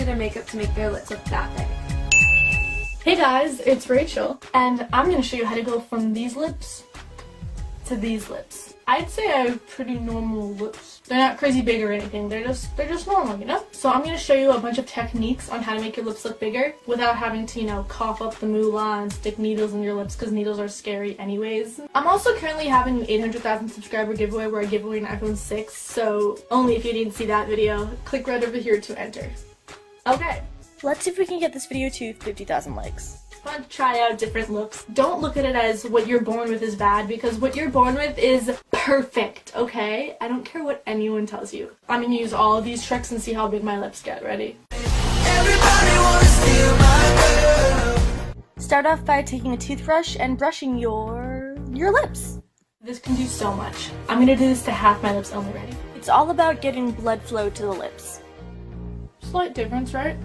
their makeup to make their lips look that big. Hey guys, it's Rachel, and I'm going to show you how to go from these lips to these lips. I'd say I have pretty normal lips. They're not crazy big or anything, they're just normal, you know? So I'm going to show you a bunch of techniques on how to make your lips look bigger without having to, you know, cough up the moolah and stick needles in your lips because needles are scary anyways. I'm also currently having an 800,000 subscriber giveaway where I give away an iPhone 6, so only if you didn't see that video, click right over here to enter. Okay. Let's see if we can get this video to 50,000 likes. It's fun to try out different looks. Don't look at it as what you're born with is bad, because what you're born with is perfect, okay? I don't care what anyone tells you. I'm gonna use all of these tricks and see how big my lips get. Ready? Everybody wanna steal my girl. Start off by taking a toothbrush and brushing your lips. This can do so much. I'm gonna do this to half my lips only. Ready? It's all about getting blood flow to the lips. Slight difference, right?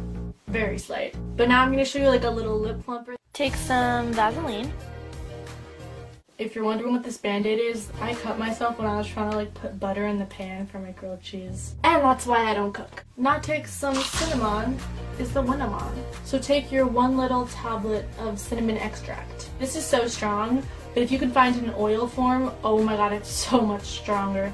Very slight. But now I'm gonna show you like a little lip plumper. Take some Vaseline. If you're wondering what this band-aid is, I cut myself when I was trying to like put butter in the pan for my grilled cheese. And that's why I don't cook. Now take some cinnamon, is the cinnamon. So take your one little tablet of cinnamon extract. This is so strong, but if you can find it in oil form, oh my god, it's so much stronger.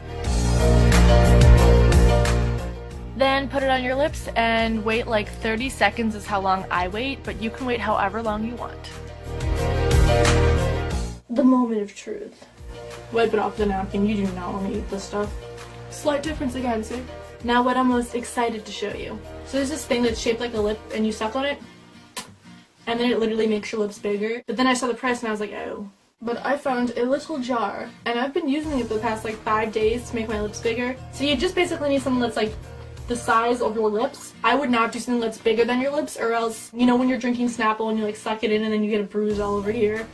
Then put it on your lips and wait like 30 seconds is how long I wait, but you can wait however long you want. The moment of truth. Wipe it off the napkin, you do not want to eat this stuff. Slight difference again, see? Now what I'm most excited to show you. So there's this thing that's shaped like a lip and you suck on it, and then it literally makes your lips bigger. But then I saw the price and I was like, oh. But I found a little jar, and I've been using it for the past like 5 days to make my lips bigger. So you just basically need something that's like the size of your lips. I would not do something that's bigger than your lips, or else, you know when you're drinking Snapple and you like suck it in and then you get a bruise all over here?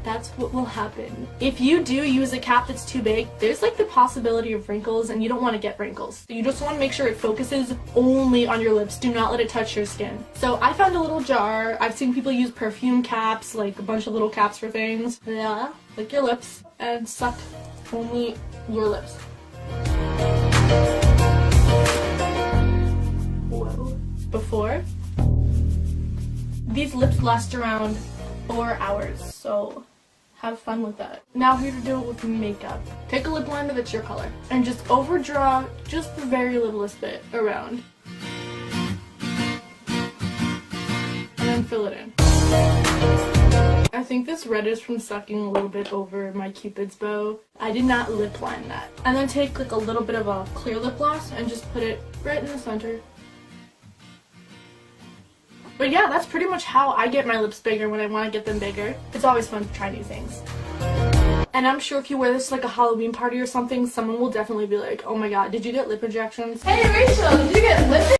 That's what will happen. If you do use a cap that's too big, there's like the possibility of wrinkles, and you don't want to get wrinkles. You just want to make sure it focuses only on your lips. Do not let it touch your skin. So I found a little jar. I've seen people use perfume caps, like a bunch of little caps for things. Yeah, like your lips, and suck only your lips. Before. These lips last around 4 hours, so have fun with that. Now here to do it with makeup. Take a lip liner that's your color and just overdraw just the very littlest bit around. And then fill it in. I think this red is from sucking a little bit over my Cupid's bow. I did not lip line that. And then take like a little bit of a clear lip gloss and just put it right in the center. But yeah, that's pretty much how I get my lips bigger when I want to get them bigger. It's always fun to try new things. And I'm sure if you wear this to like a Halloween party or something, someone will definitely be like, oh my god, did you get lip injections? Hey Rachel, did you get lip